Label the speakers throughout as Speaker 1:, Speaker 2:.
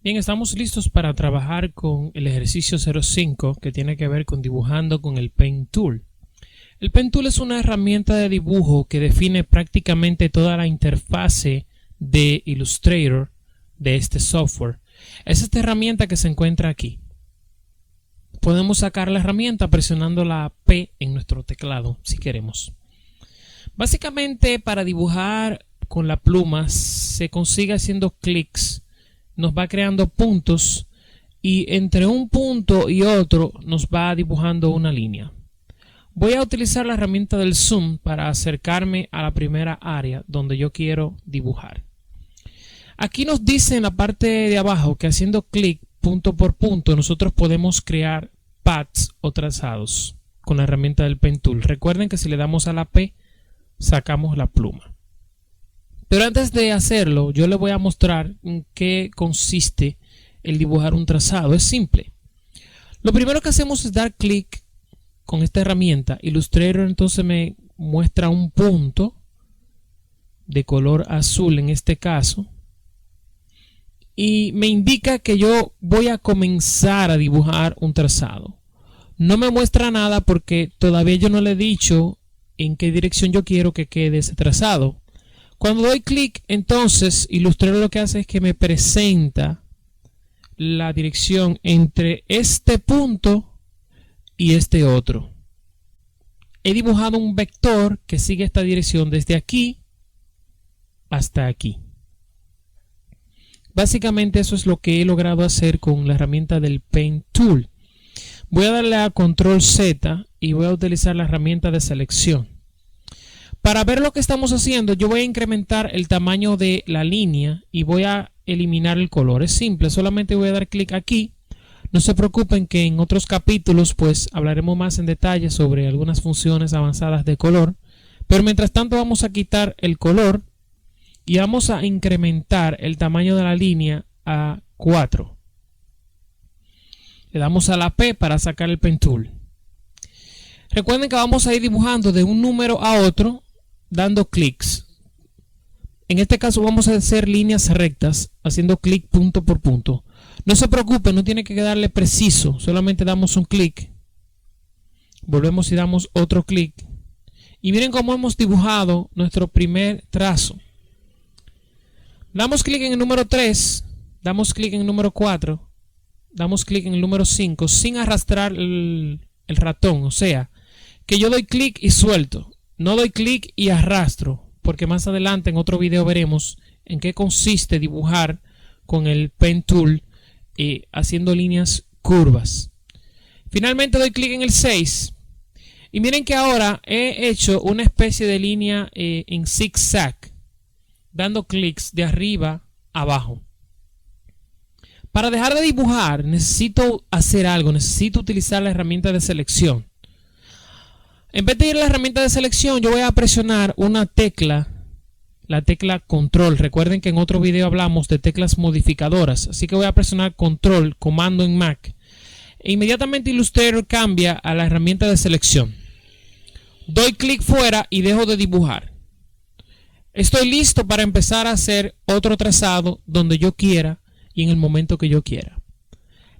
Speaker 1: Bien, estamos listos para trabajar con el ejercicio 05 que tiene que ver con dibujando con el Pen Tool. El Pen Tool es una herramienta de dibujo que define prácticamente toda la interfase de Illustrator de este software. Es esta herramienta que se encuentra aquí. Podemos sacar la herramienta presionando la P en nuestro teclado si queremos. Básicamente, para dibujar con la pluma se consigue haciendo clics. Nos va creando puntos y entre un punto y otro nos va dibujando una línea. Voy a utilizar la herramienta del zoom para acercarme a la primera área donde yo quiero dibujar. Aquí nos dice en la parte de abajo que haciendo clic punto por punto nosotros podemos crear paths o trazados con la herramienta del Pen Tool. Recuerden que si le damos a la P sacamos la pluma. Pero antes de hacerlo, yo les voy a mostrar en qué consiste el dibujar un trazado. Es simple. Lo primero que hacemos es dar clic con esta herramienta. Illustrator entonces me muestra un punto de color azul en este caso. Y me indica que yo voy a comenzar a dibujar un trazado. No me muestra nada porque todavía yo no le he dicho en qué dirección yo quiero que quede ese trazado. Cuando doy clic, entonces Illustrator lo que hace es que me presenta la dirección entre este punto y este otro. He dibujado un vector que sigue esta dirección desde aquí hasta aquí. Básicamente eso es lo que he logrado hacer con la herramienta del Pen Tool. Voy a darle a Control Z y voy a utilizar la herramienta de selección. Para ver lo que estamos haciendo, yo voy a incrementar el tamaño de la línea y voy a eliminar el color. Es simple, solamente voy a dar clic aquí. No se preocupen que en otros capítulos pues hablaremos más en detalle sobre algunas funciones avanzadas de color. Pero mientras tanto vamos a quitar el color y vamos a incrementar el tamaño de la línea a 4. Le damos a la P para sacar el Pen Tool. Recuerden que vamos a ir dibujando de un número a otro dando clics. En este caso vamos a hacer líneas rectas haciendo clic punto por punto. No se preocupen, no tiene que darle preciso, solamente damos un clic, volvemos y damos otro clic y miren cómo hemos dibujado nuestro primer trazo. Damos clic en el número 3, damos clic en el número 4, damos clic en el número 5 sin arrastrar el ratón, o sea que yo doy clic y suelto. No doy clic y arrastro, porque más adelante en otro video veremos en qué consiste dibujar con el Pen Tool haciendo líneas curvas. Finalmente doy clic en el 6 y miren que ahora he hecho una especie de línea en zigzag, dando clics de arriba a abajo. Para dejar de dibujar necesito hacer algo, necesito utilizar la herramienta de selección. En vez de ir a la herramienta de selección, yo voy a presionar una tecla, la tecla control. Recuerden que en otro video hablamos de teclas modificadoras, así que voy a presionar control, comando en Mac. E inmediatamente Illustrator cambia a la herramienta de selección. Doy clic fuera y dejo de dibujar. Estoy listo para empezar a hacer otro trazado donde yo quiera y en el momento que yo quiera.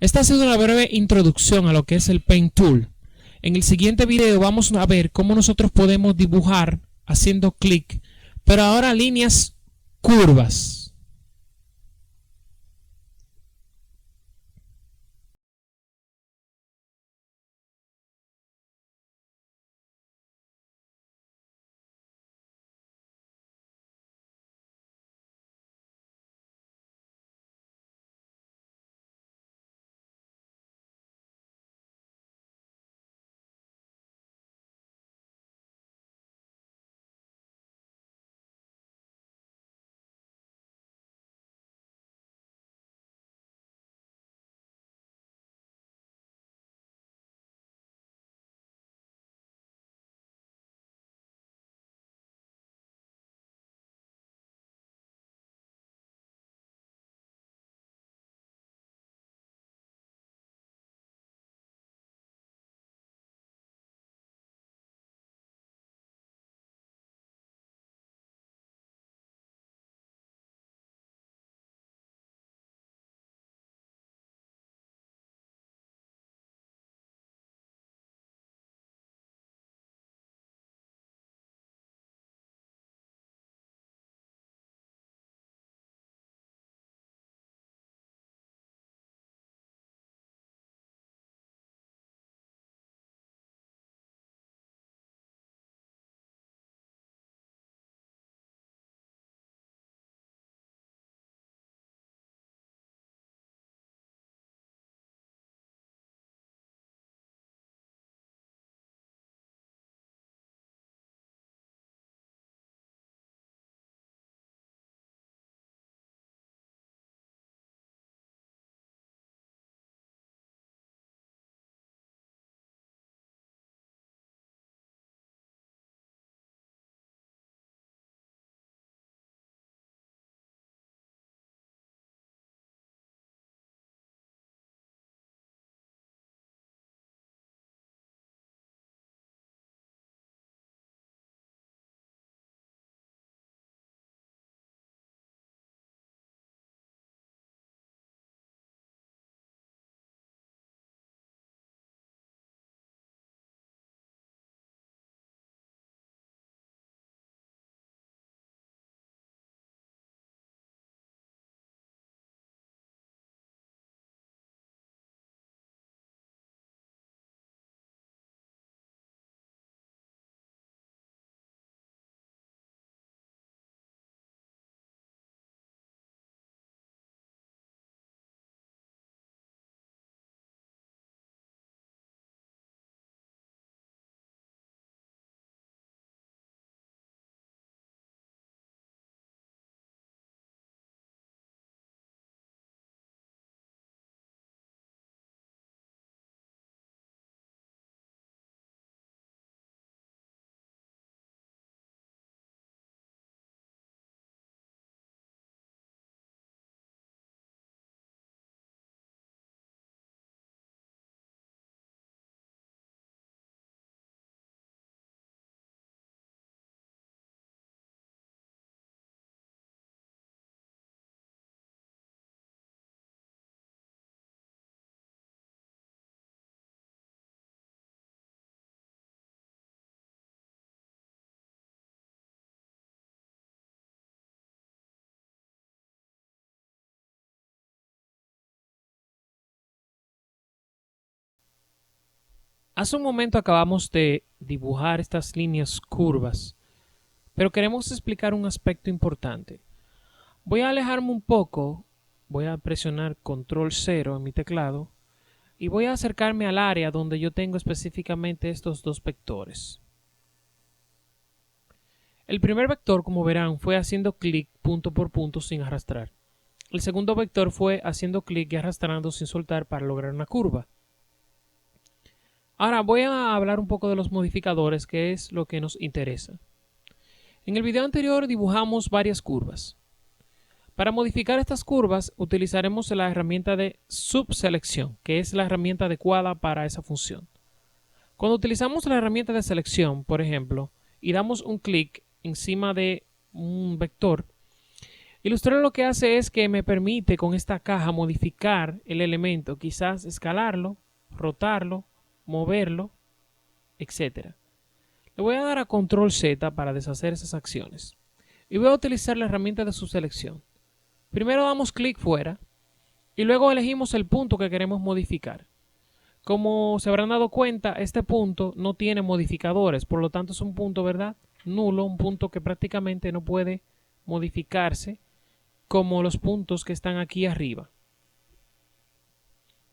Speaker 1: Esta ha sido una breve introducción a lo que es el Pen Tool. En el siguiente video vamos a ver cómo nosotros podemos dibujar haciendo clic, pero ahora líneas curvas. Hace un momento acabamos de dibujar estas líneas curvas, pero queremos explicar un aspecto importante. Voy a alejarme un poco, voy a presionar control 0 en mi teclado y voy a acercarme al área donde yo tengo específicamente estos dos vectores. El primer vector, como verán, fue haciendo clic punto por punto sin arrastrar. El segundo vector fue haciendo clic y arrastrando sin soltar para lograr una curva. Ahora voy a hablar un poco de los modificadores, que es lo que nos interesa. En el video anterior dibujamos varias curvas. Para modificar estas curvas utilizaremos la herramienta de subselección, que es la herramienta adecuada para esa función. Cuando utilizamos la herramienta de selección, por ejemplo, y damos un clic encima de un vector, Illustrator lo que hace es que me permite con esta caja modificar el elemento, quizás escalarlo, rotarlo, moverlo, etc. Le voy a dar a control Z para deshacer esas acciones y voy a utilizar la herramienta de subselección. Primero damos clic fuera y luego elegimos el punto que queremos modificar. Como se habrán dado cuenta, este punto no tiene modificadores, por lo tanto es un punto, ¿verdad?, nulo, un punto que prácticamente no puede modificarse como los puntos que están aquí arriba.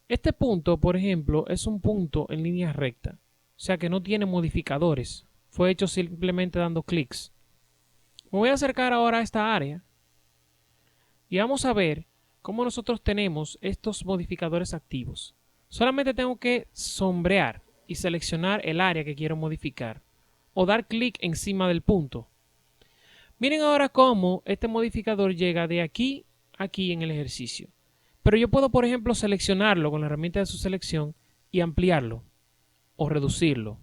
Speaker 1: Este punto, por ejemplo, es un punto en línea recta, o sea que no tiene modificadores, fue hecho simplemente dando clics. Me voy a acercar ahora a esta área y vamos a ver cómo nosotros tenemos estos modificadores activos. Solamente tengo que sombrear y seleccionar el área que quiero modificar o dar clic encima del punto. Miren ahora cómo este modificador llega de aquí a aquí en el ejercicio. Pero yo puedo, por ejemplo, seleccionarlo con la herramienta de su selección y ampliarlo o reducirlo.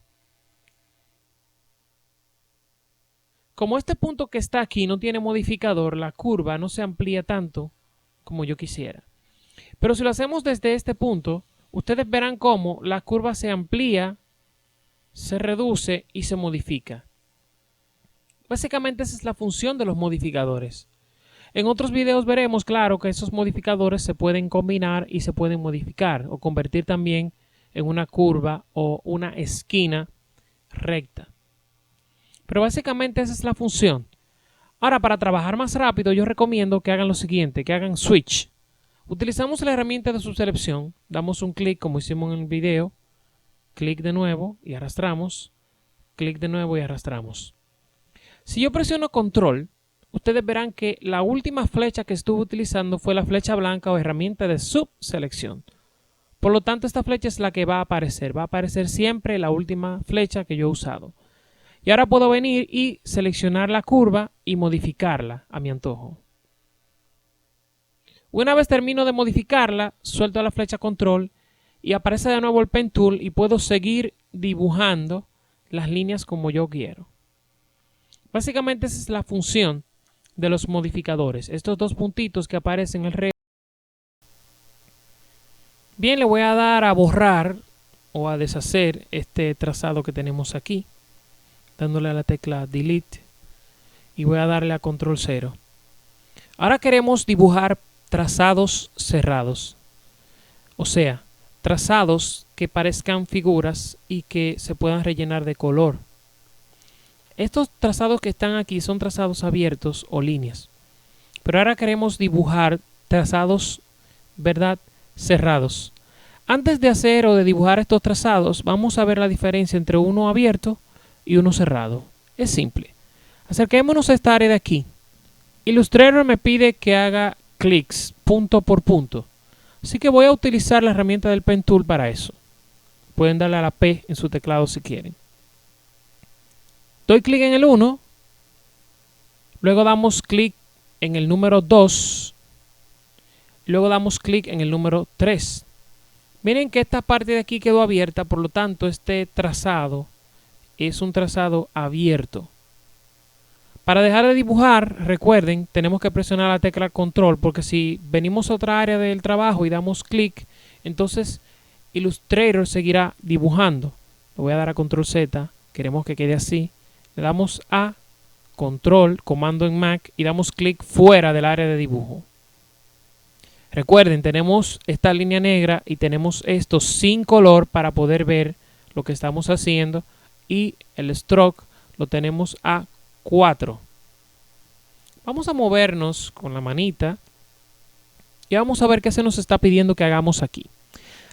Speaker 1: Como este punto que está aquí no tiene modificador, la curva no se amplía tanto como yo quisiera. Pero si lo hacemos desde este punto, ustedes verán cómo la curva se amplía, se reduce y se modifica. Básicamente esa es la función de los modificadores. En otros videos veremos, claro, que esos modificadores se pueden combinar y se pueden modificar o convertir también en una curva o una esquina recta. Pero básicamente esa es la función. Ahora, para trabajar más rápido, yo recomiendo que hagan lo siguiente, que hagan switch. Utilizamos la herramienta de subselección, damos un clic como hicimos en el video, clic de nuevo y arrastramos, clic de nuevo y arrastramos. Si yo presiono control, ustedes verán que la última flecha que estuve utilizando fue la flecha blanca o herramienta de subselección. Por lo tanto, esta flecha es la que va a aparecer. Va a aparecer siempre la última flecha que yo he usado. Y ahora puedo venir y seleccionar la curva y modificarla a mi antojo. Una vez termino de modificarla, suelto la flecha control y aparece de nuevo el Pen Tool y puedo seguir dibujando las líneas como yo quiero. Básicamente esa es la función de los modificadores. Estos dos puntitos que aparecen alrededor. Bien, le voy a dar a borrar o a deshacer este trazado que tenemos aquí, dándole a la tecla Delete y voy a darle a control 0. Ahora queremos dibujar trazados cerrados, o sea, trazados que parezcan figuras y que se puedan rellenar de color. Estos trazados que están aquí son trazados abiertos o líneas, pero ahora queremos dibujar trazados, ¿verdad?, cerrados. Antes de hacer o de dibujar estos trazados, vamos a ver la diferencia entre uno abierto y uno cerrado. Es simple. Acerquémonos a esta área de aquí. Illustrator me pide que haga clics punto por punto. Así que voy a utilizar la herramienta del Pen Tool para eso. Pueden darle a la P en su teclado si quieren. Doy clic en el 1. Luego damos clic en el número 2. Luego damos clic en el número 3. Miren que esta parte de aquí quedó abierta, por lo tanto este trazado es un trazado abierto. Para dejar de dibujar, recuerden, tenemos que presionar la tecla control, porque si venimos a otra área del trabajo y damos clic, entonces Illustrator seguirá dibujando. Le voy a dar a control Z, queremos que quede así. Le damos a control, comando en Mac y damos clic fuera del área de dibujo. Recuerden, tenemos esta línea negra y tenemos esto sin color para poder ver lo que estamos haciendo, y el stroke lo tenemos a 4. Vamos a movernos con la manita y vamos a ver qué se nos está pidiendo que hagamos aquí.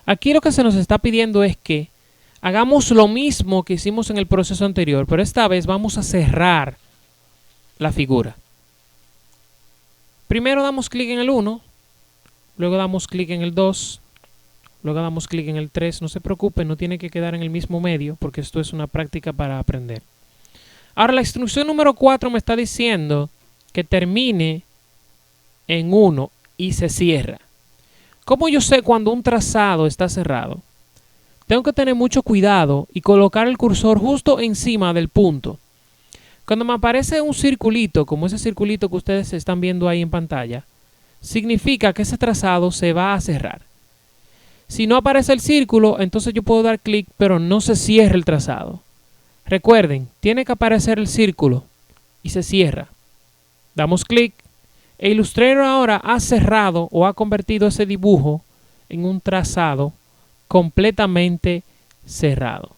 Speaker 1: Aquí lo que se nos está pidiendo es que hagamos lo mismo que hicimos en el proceso anterior, pero esta vez vamos a cerrar la figura. Primero damos clic en el 1, luego damos clic en el 2, luego damos clic en el 3. No se preocupen, no tiene que quedar en el mismo medio porque esto es una práctica para aprender. Ahora la instrucción número 4 me está diciendo que termine en 1 y se cierra. ¿Cómo yo sé cuando un trazado está cerrado? Tengo que tener mucho cuidado y colocar el cursor justo encima del punto. Cuando me aparece un circulito, como ese circulito que ustedes están viendo ahí en pantalla, significa que ese trazado se va a cerrar. Si no aparece el círculo, entonces yo puedo dar clic, pero no se cierra el trazado. Recuerden, tiene que aparecer el círculo y se cierra. Damos clic e Illustrator ahora ha cerrado o ha convertido ese dibujo en un trazado completamente cerrado.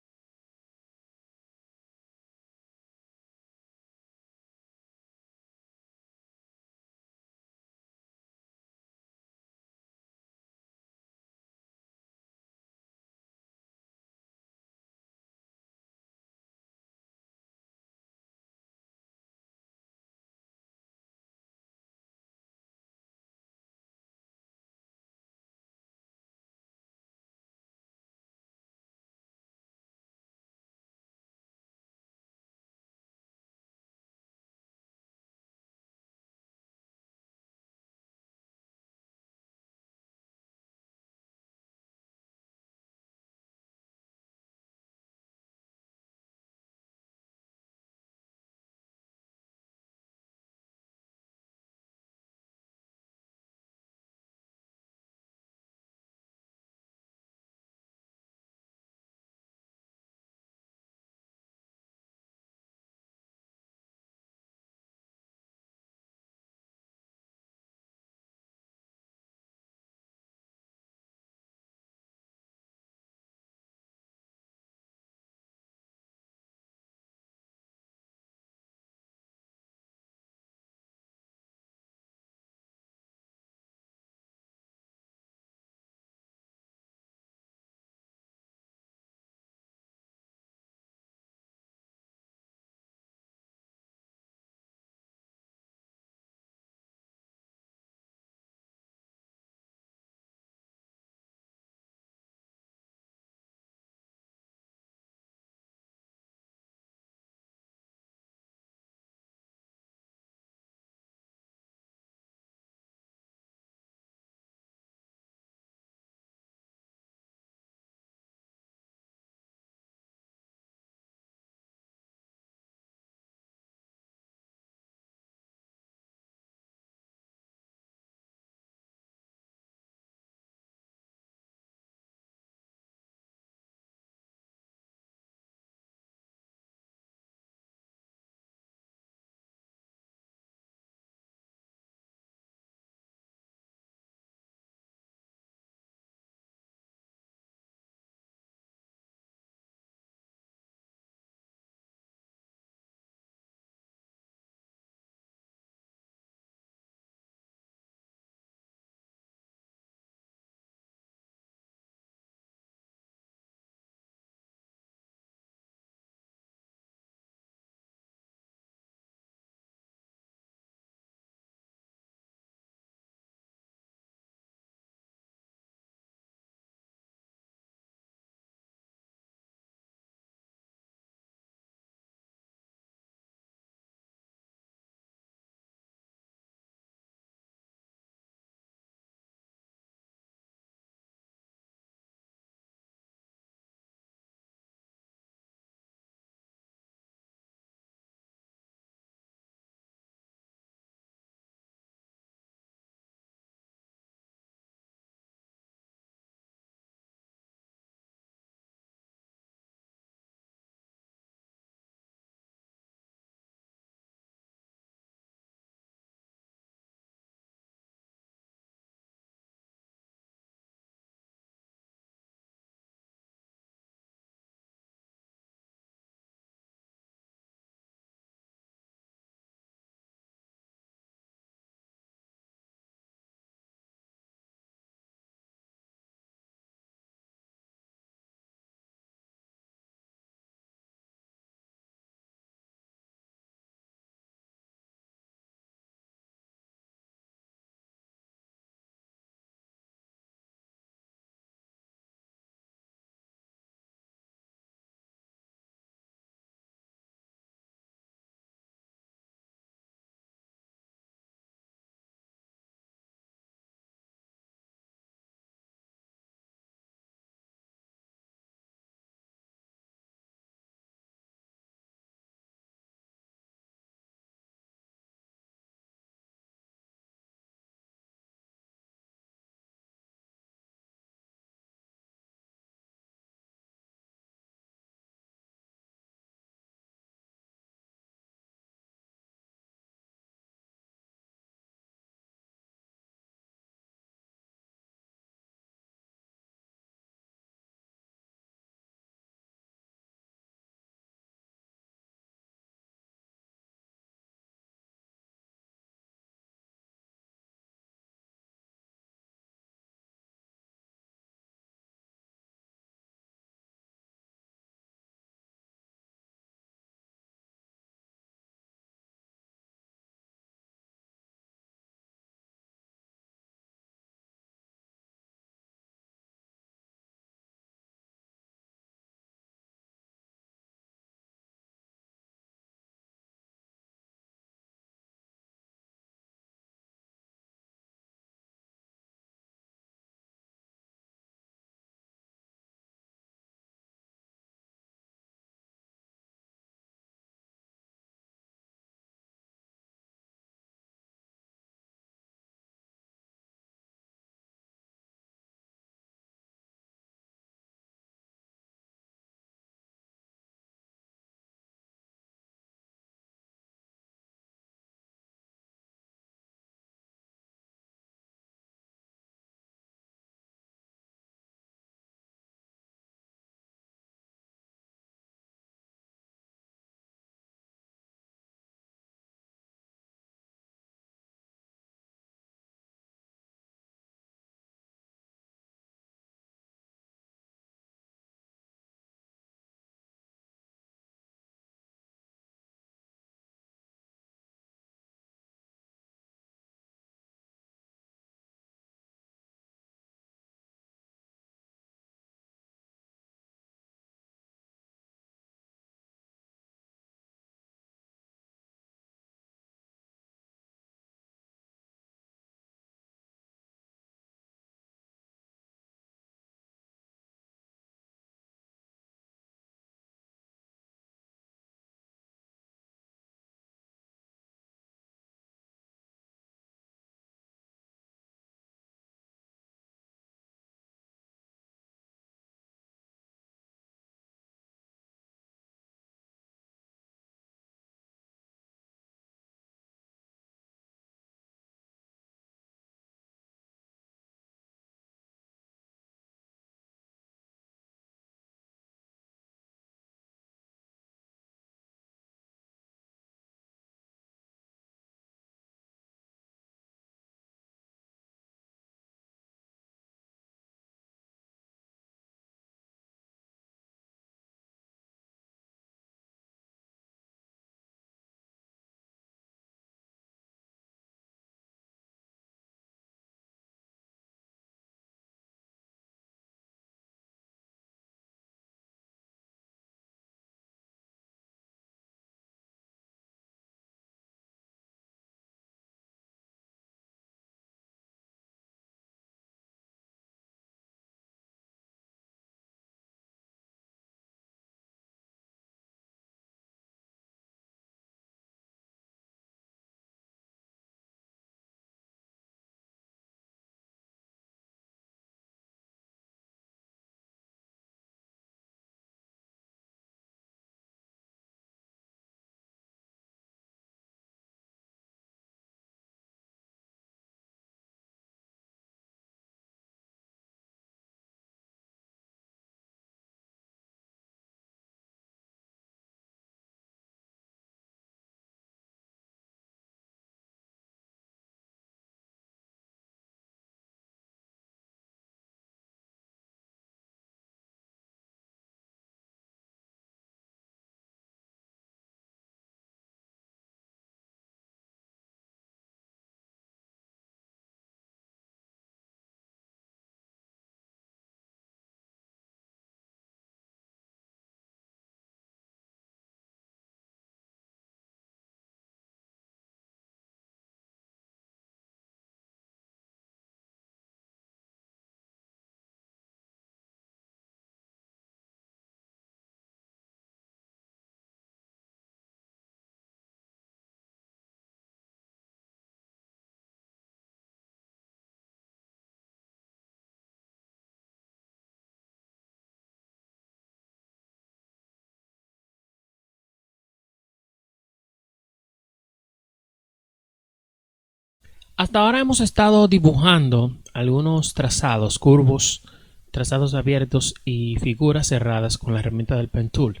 Speaker 1: Hasta ahora hemos estado dibujando algunos trazados, curvos, trazados abiertos y figuras cerradas con la herramienta del Pen Tool.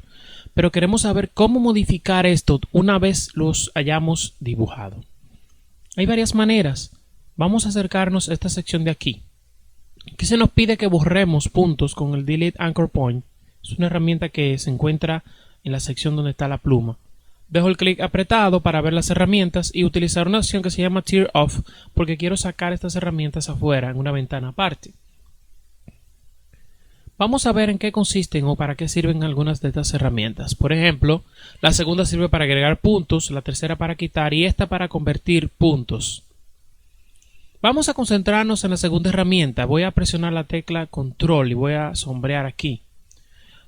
Speaker 1: Pero queremos saber cómo modificar esto una vez los hayamos dibujado. Hay varias maneras. Vamos a acercarnos a esta sección de aquí. Aquí se nos pide que borremos puntos con el Delete Anchor Point. Es una herramienta que se encuentra en la sección donde está la pluma. Dejo el clic apretado para ver las herramientas y utilizar una opción que se llama Tear Off porque quiero sacar estas herramientas afuera en una ventana aparte. Vamos a ver en qué consisten o para qué sirven algunas de estas herramientas. Por ejemplo, la segunda sirve para agregar puntos, la tercera para quitar y esta para convertir puntos. Vamos a concentrarnos en la segunda herramienta. Voy a presionar la tecla Control y voy a sombrear aquí.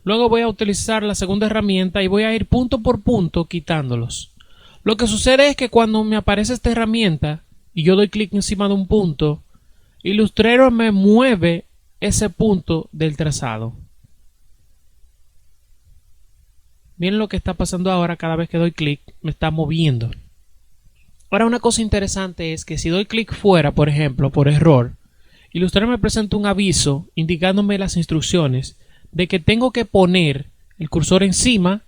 Speaker 1: Luego voy a utilizar la segunda herramienta y voy a ir punto por punto quitándolos. Lo que sucede es que cuando me aparece esta herramienta y yo doy clic encima de un punto, Illustrator me mueve ese punto del trazado. Miren lo que está pasando ahora. Cada vez que doy clic me está moviendo. Ahora una cosa interesante es que si doy clic fuera, por ejemplo, por error, Illustrator me presenta un aviso indicándome las instrucciones de que tengo que poner el cursor encima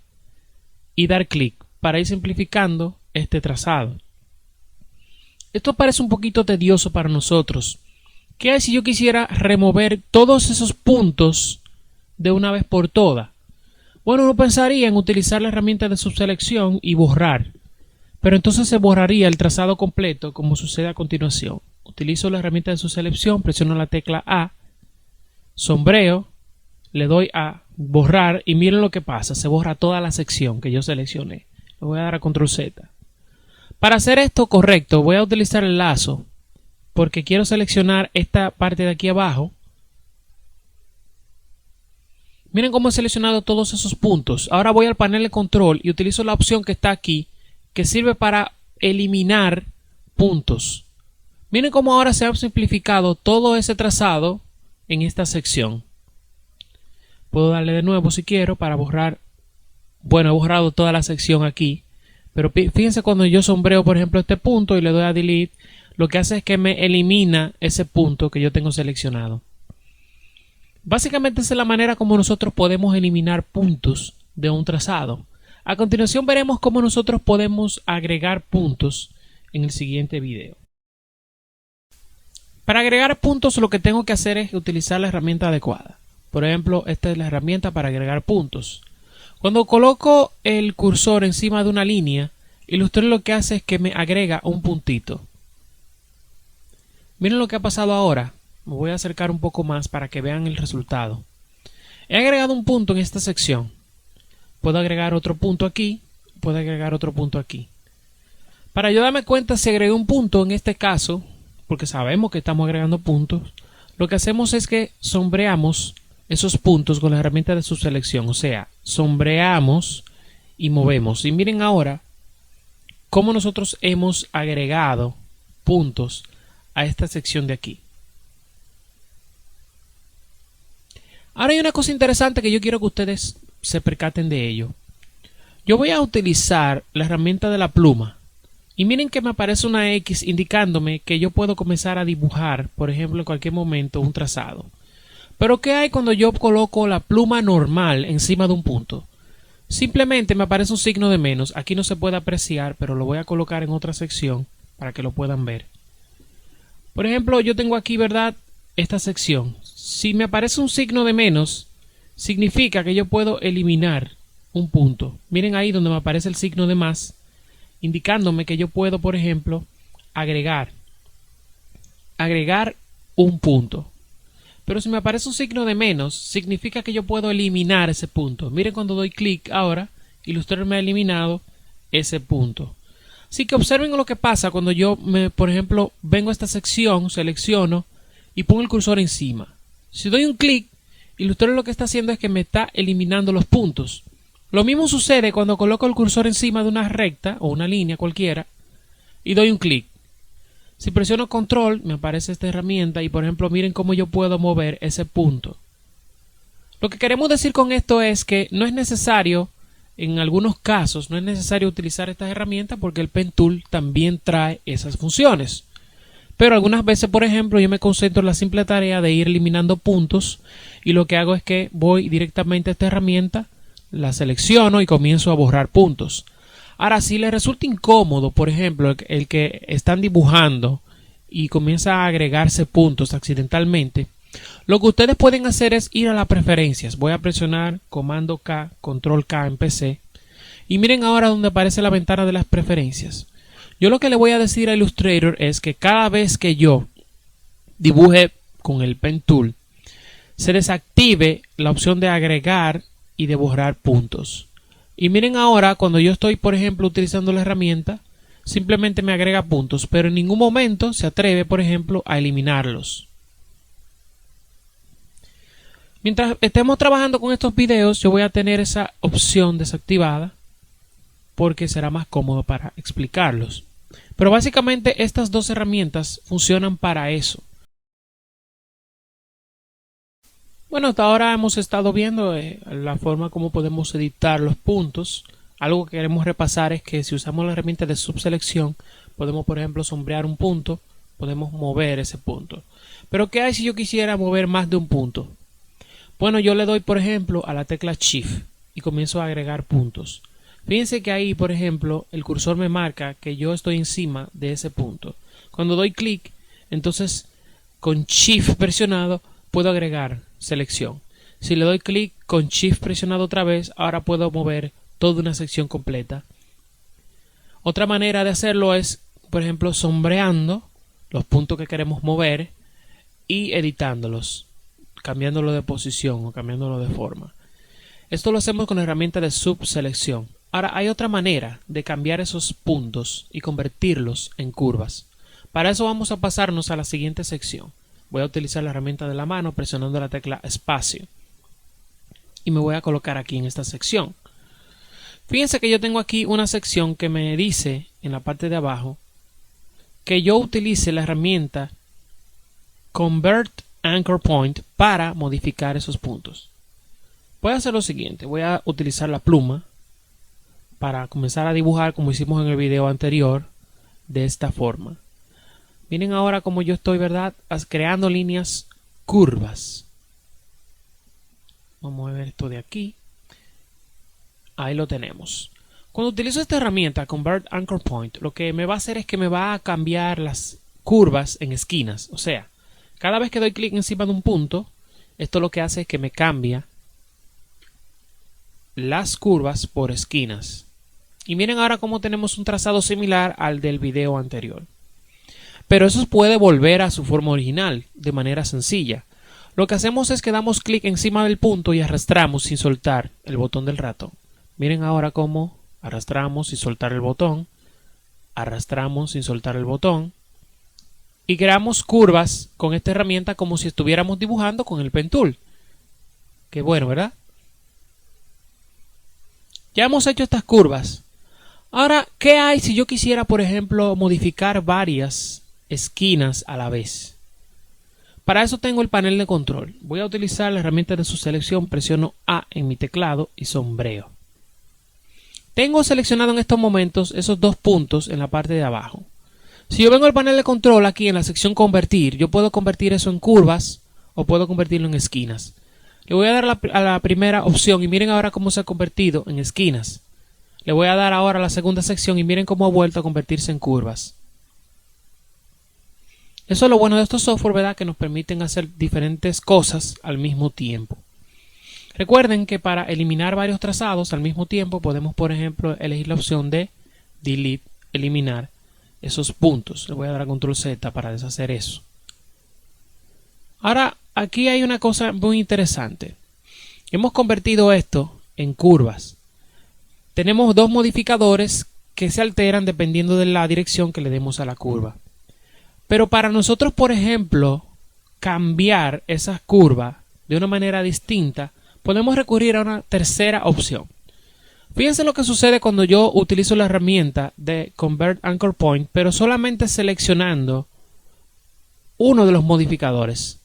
Speaker 1: y dar clic para ir simplificando este trazado. Esto parece un poquito tedioso para nosotros. ¿Qué hay si yo quisiera remover todos esos puntos de una vez por todas? Bueno, uno pensaría en utilizar la herramienta de subselección y borrar, pero entonces se borraría el trazado completo como sucede a continuación. Utilizo la herramienta de subselección, presiono la tecla A, sombreo, le doy a borrar y miren lo que pasa, se borra toda la sección que yo seleccioné. Le voy a dar a Control Z. Para hacer esto correcto voy a utilizar el lazo porque quiero seleccionar esta parte de aquí abajo. Miren cómo he seleccionado todos esos puntos. Ahora voy al panel de control y utilizo la opción que está aquí que sirve para eliminar puntos. Miren cómo ahora se ha simplificado todo ese trazado en esta sección. Puedo darle de nuevo si quiero para borrar. Bueno, he borrado toda la sección aquí. Pero fíjense cuando yo sombreo, por ejemplo, este punto y le doy a Delete, lo que hace es que me elimina ese punto que yo tengo seleccionado. Básicamente esa es la manera como nosotros podemos eliminar puntos de un trazado. A continuación veremos cómo nosotros podemos agregar puntos en el siguiente video. Para agregar puntos lo que tengo que hacer es utilizar la herramienta adecuada. Por ejemplo, esta es la herramienta para agregar puntos. Cuando coloco el cursor encima de una línea, Illustrator lo que hace es que me agrega un puntito. Miren lo que ha pasado ahora. Me voy a acercar un poco más para que vean el resultado. He agregado un punto en esta sección. Puedo agregar otro punto aquí. Puedo agregar otro punto aquí. Para yo darme cuenta si agregué un punto en este caso, porque sabemos que estamos agregando puntos, lo que hacemos es que sombreamos esos puntos con la herramienta de subselección. O sea, sombreamos y movemos. Y miren ahora cómo nosotros hemos agregado puntos a esta sección de aquí. Ahora hay una cosa interesante que yo quiero que ustedes se percaten de ello. Yo voy a utilizar la herramienta de la pluma y miren que me aparece una X indicándome que yo puedo comenzar a dibujar, por ejemplo, en cualquier momento un trazado. Pero ¿qué hay cuando yo coloco la pluma normal encima de un punto? Simplemente me aparece un signo de menos. Aquí no se puede apreciar, pero lo voy a colocar en otra sección para que lo puedan ver. Por ejemplo, yo tengo aquí, ¿verdad?, esta sección. Si me aparece un signo de menos, significa que yo puedo eliminar un punto. Miren ahí donde me aparece el signo de más, indicándome que yo puedo, por ejemplo, agregar un punto. Pero si me aparece un signo de menos, significa que yo puedo eliminar ese punto. Miren cuando doy clic ahora, Illustrator me ha eliminado ese punto. Así que observen lo que pasa cuando yo, por ejemplo, vengo a esta sección, selecciono y pongo el cursor encima. Si doy un clic, Illustrator lo que está haciendo es que me está eliminando los puntos. Lo mismo sucede cuando coloco el cursor encima de una recta o una línea cualquiera y doy un clic. Si presiono Control, me aparece esta herramienta y, por ejemplo, miren cómo yo puedo mover ese punto. Lo que queremos decir con esto es que no es necesario, en algunos casos, no es necesario utilizar estas herramientas porque el Pen Tool también trae esas funciones. Pero algunas veces, por ejemplo, yo me concentro en la simple tarea de ir eliminando puntos y lo que hago es que voy directamente a esta herramienta, la selecciono y comienzo a borrar puntos. Ahora, si les resulta incómodo, por ejemplo, el que están dibujando y comienza a agregarse puntos accidentalmente, lo que ustedes pueden hacer es ir a las preferencias. Voy a presionar Comando K, Control K en PC y miren ahora donde aparece la ventana de las preferencias. Yo lo que le voy a decir a Illustrator es que cada vez que yo dibuje con el Pen Tool, se desactive la opción de agregar y de borrar puntos. Y miren ahora, cuando yo estoy, por ejemplo, utilizando la herramienta, simplemente me agrega puntos, pero en ningún momento se atreve, por ejemplo, a eliminarlos. Mientras estemos trabajando con estos videos, yo voy a tener esa opción desactivada porque será más cómodo para explicarlos. Pero básicamente estas dos herramientas funcionan para eso. Bueno, hasta ahora hemos estado viendo la forma como podemos editar los puntos. Algo que queremos repasar es que si usamos la herramienta de subselección, podemos, por ejemplo, sombrear un punto, podemos mover ese punto. Pero ¿qué hay si yo quisiera mover más de un punto? Bueno, yo le doy, por ejemplo, a la tecla Shift y comienzo a agregar puntos. Fíjense que ahí, por ejemplo, el cursor me marca que yo estoy encima de ese punto. Cuando doy clic, entonces con Shift presionado puedo agregar selección. Si le doy clic con Shift presionado otra vez, ahora puedo mover toda una sección completa. Otra manera de hacerlo es, por ejemplo, sombreando los puntos que queremos mover y editándolos, cambiándolo de posición o cambiándolo de forma. Esto lo hacemos con la herramienta de subselección. Ahora hay otra manera de cambiar esos puntos y convertirlos en curvas. Para eso vamos a pasarnos a la siguiente sección. Voy a utilizar la herramienta de la mano presionando la tecla espacio y me voy a colocar aquí en esta sección. Fíjense que yo tengo aquí una sección que me dice en la parte de abajo que yo utilice la herramienta Convert Anchor Point para modificar esos puntos. Voy a hacer lo siguiente, voy a utilizar la pluma para comenzar a dibujar como hicimos en el video anterior de esta forma. Miren ahora cómo yo estoy, ¿verdad?, creando líneas curvas. Vamos a ver esto de aquí. Ahí lo tenemos. Cuando utilizo esta herramienta Convert Anchor Point, lo que me va a hacer es que me va a cambiar las curvas en esquinas. O sea, cada vez que doy clic encima de un punto, esto lo que hace es que me cambia las curvas por esquinas. Y miren ahora cómo tenemos un trazado similar al del video anterior. Pero eso puede volver a su forma original de manera sencilla. Lo que hacemos es que damos clic encima del punto y arrastramos sin soltar el botón del ratón. Miren ahora cómo arrastramos sin soltar el botón, arrastramos sin soltar el botón y creamos curvas con esta herramienta como si estuviéramos dibujando con el Pen Tool. Qué bueno, ¿verdad? Ya hemos hecho estas curvas. Ahora, ¿qué hay si yo quisiera, por ejemplo, modificar varias esquinas a la vez? Para eso tengo el panel de control. Voy a utilizar la herramienta de su selección, presiono A en mi teclado y sombreo. Tengo seleccionado en estos momentos esos dos puntos en la parte de abajo. Si yo vengo al panel de control aquí en la sección convertir, yo puedo convertir eso en curvas o puedo convertirlo en esquinas. Le voy a dar a la primera opción y miren ahora cómo se ha convertido en esquinas. Le voy a dar ahora a la segunda sección y miren cómo ha vuelto a convertirse en curvas. Eso es lo bueno de estos software, ¿verdad?, que nos permiten hacer diferentes cosas al mismo tiempo. Recuerden que para eliminar varios trazados al mismo tiempo podemos, por ejemplo, elegir la opción de Delete, eliminar esos puntos. Le voy a dar a Control Z para deshacer eso. Ahora, aquí hay una cosa muy interesante. Hemos convertido esto en curvas. Tenemos dos modificadores que se alteran dependiendo de la dirección que le demos a la curva. Pero para nosotros, por ejemplo, cambiar esas curvas de una manera distinta, podemos recurrir a una tercera opción. Fíjense lo que sucede cuando yo utilizo la herramienta de Convert Anchor Point, pero solamente seleccionando uno de los modificadores.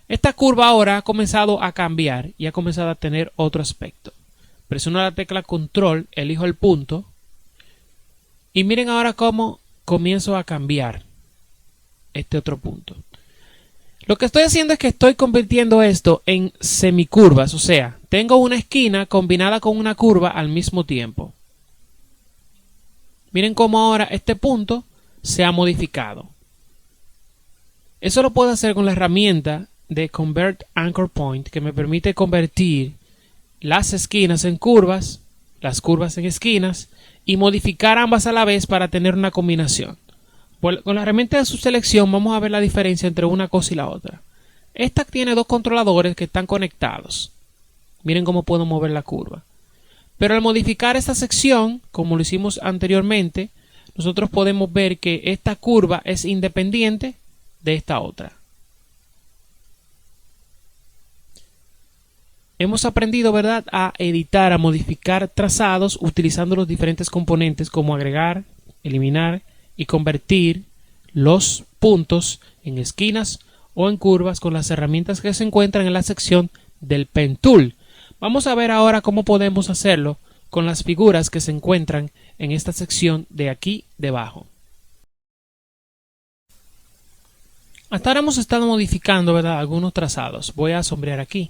Speaker 1: Esta curva ahora ha comenzado a cambiar y ha comenzado a tener otro aspecto. Presiono la tecla Control, elijo el punto y miren ahora cómo comienzo a cambiar. este otro punto. Lo que estoy haciendo es que estoy convirtiendo esto en semicurvas, o sea, tengo una esquina combinada con una curva al mismo tiempo. Miren cómo ahora este punto se ha modificado. Eso lo puedo hacer con la herramienta de Convert Anchor Point, que me permite convertir las esquinas en curvas, las curvas en esquinas, y modificar ambas a la vez para tener una combinación. Con la herramienta de su selección vamos a ver la diferencia entre una cosa y la otra. Esta tiene dos controladores que están conectados. Miren cómo puedo mover la curva. Pero al modificar esta sección, como lo hicimos anteriormente, nosotros podemos ver que esta curva es independiente de esta otra. Hemos aprendido, ¿verdad?, a editar, a modificar trazados utilizando los diferentes componentes como agregar, eliminar y convertir los puntos en esquinas o en curvas con las herramientas que se encuentran en la sección del Pen Tool. Vamos a ver ahora cómo podemos hacerlo con las figuras que se encuentran en esta sección de aquí debajo. Hasta ahora hemos estado modificando, ¿verdad?, algunos trazados. Voy a sombrear aquí.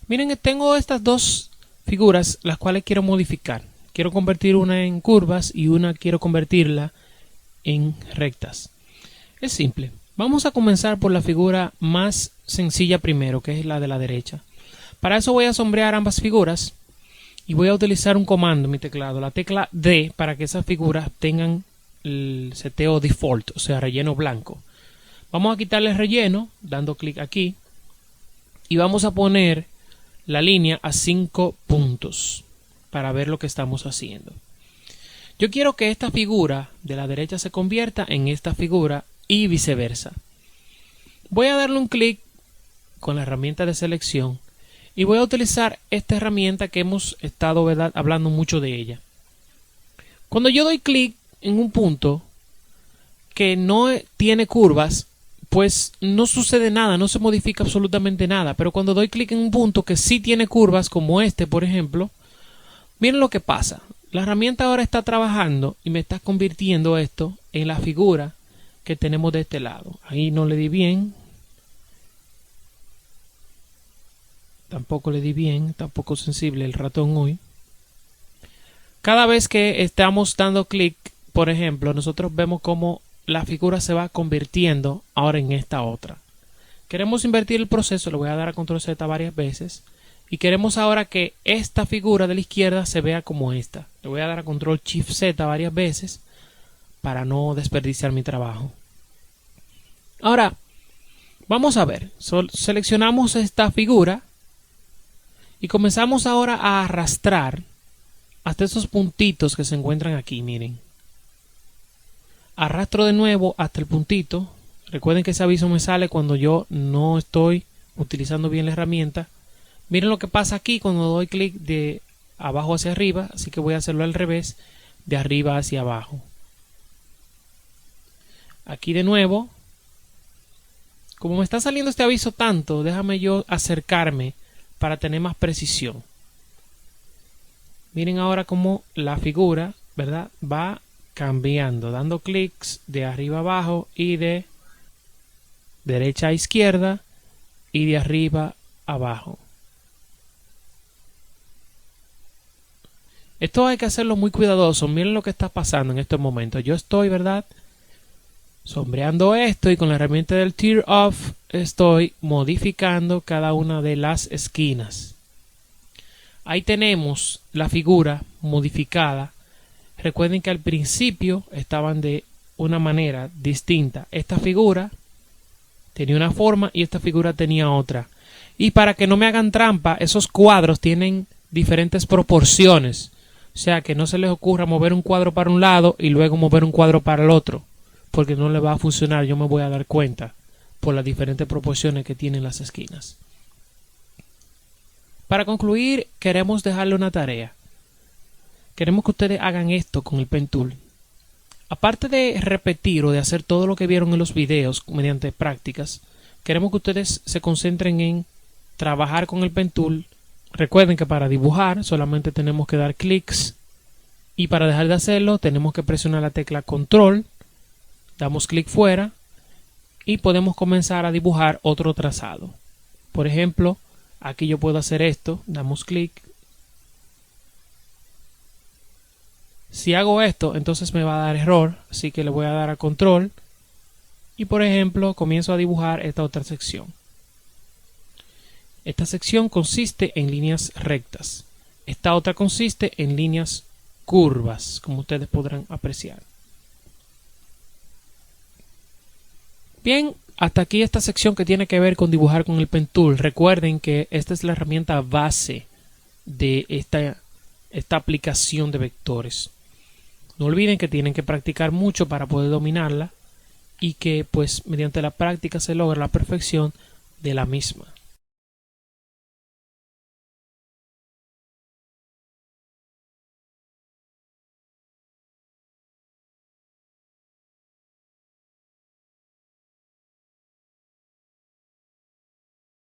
Speaker 1: Miren, tengo estas dos figuras las cuales quiero modificar. Quiero convertir una en curvas y una quiero convertirla en rectas. Es simple. Vamos a comenzar por la figura más sencilla primero, que es la de la derecha. Para eso voy a sombrear ambas figuras y voy a utilizar un comando en mi teclado, la tecla D, para que esas figuras tengan el seteo default, o sea, relleno blanco. Vamos a quitarle el relleno dando clic aquí y vamos a poner la línea a 5 puntos para ver lo que estamos haciendo. Yo quiero que esta figura de la derecha se convierta en esta figura y viceversa. Voy a darle un clic con la herramienta de selección y voy a utilizar esta herramienta que hemos estado, ¿verdad?, hablando mucho de ella. Cuando yo doy clic en un punto que no tiene curvas, pues no sucede nada, no se modifica absolutamente nada. Pero cuando doy clic en un punto que sí tiene curvas, como este, por ejemplo, miren lo que pasa. La herramienta ahora está trabajando y me está convirtiendo esto en la figura que tenemos de este lado. Ahí no le di bien. Tampoco le di bien, tampoco sensible el ratón hoy. Cada vez que estamos dando clic, por ejemplo, nosotros vemos cómo la figura se va convirtiendo ahora en esta otra. Queremos invertir el proceso, le voy a dar a control Z varias veces. Y queremos ahora que esta figura de la izquierda se vea como esta. Le voy a dar a control Shift Z varias veces para no desperdiciar mi trabajo. Ahora, vamos a ver. Seleccionamos esta figura y comenzamos ahora a arrastrar hasta esos puntitos que se encuentran aquí, miren. Arrastro de nuevo hasta el puntito. Recuerden que ese aviso me sale cuando yo no estoy utilizando bien la herramienta. Miren lo que pasa aquí cuando doy clic de abajo hacia arriba, así que voy a hacerlo al revés, de arriba hacia abajo. Aquí de nuevo. Como me está saliendo este aviso tanto, déjame yo acercarme para tener más precisión. Miren ahora cómo la figura, ¿verdad?, va cambiando, dando clics de arriba a abajo y de derecha a izquierda y de arriba a abajo. Esto hay que hacerlo muy cuidadoso. Miren lo que está pasando en estos momentos. Yo estoy, ¿verdad?, sombreando esto y con la herramienta del Tear Off estoy modificando cada una de las esquinas. Ahí tenemos la figura modificada. Recuerden que al principio estaban de una manera distinta. Esta figura tenía una forma y esta figura tenía otra. Y para que no me hagan trampa, esos cuadros tienen diferentes proporciones. O sea, que no se les ocurra mover un cuadro para un lado y luego mover un cuadro para el otro, porque no le va a funcionar. Yo me voy a dar cuenta por las diferentes proporciones que tienen las esquinas. Para concluir, queremos dejarle una tarea. Queremos que ustedes hagan esto con el Pen Tool. Aparte de repetir o de hacer todo lo que vieron en los videos mediante prácticas, queremos que ustedes se concentren en trabajar con el Pen Tool. Recuerden que para dibujar solamente tenemos que dar clics y para dejar de hacerlo tenemos que presionar la tecla Control, damos clic fuera y podemos comenzar a dibujar otro trazado. Por ejemplo, aquí yo puedo hacer esto, damos clic. Si hago esto, entonces me va a dar error, así que le voy a dar a control y por ejemplo comienzo a dibujar esta otra sección. Esta sección consiste en líneas rectas. Esta otra consiste en líneas curvas, como ustedes podrán apreciar. Bien, hasta aquí esta sección que tiene que ver con dibujar con el Pen Tool. Recuerden que esta es la herramienta base de esta aplicación de vectores. No olviden que tienen que practicar mucho para poder dominarla y que pues mediante la práctica se logra la perfección de la misma.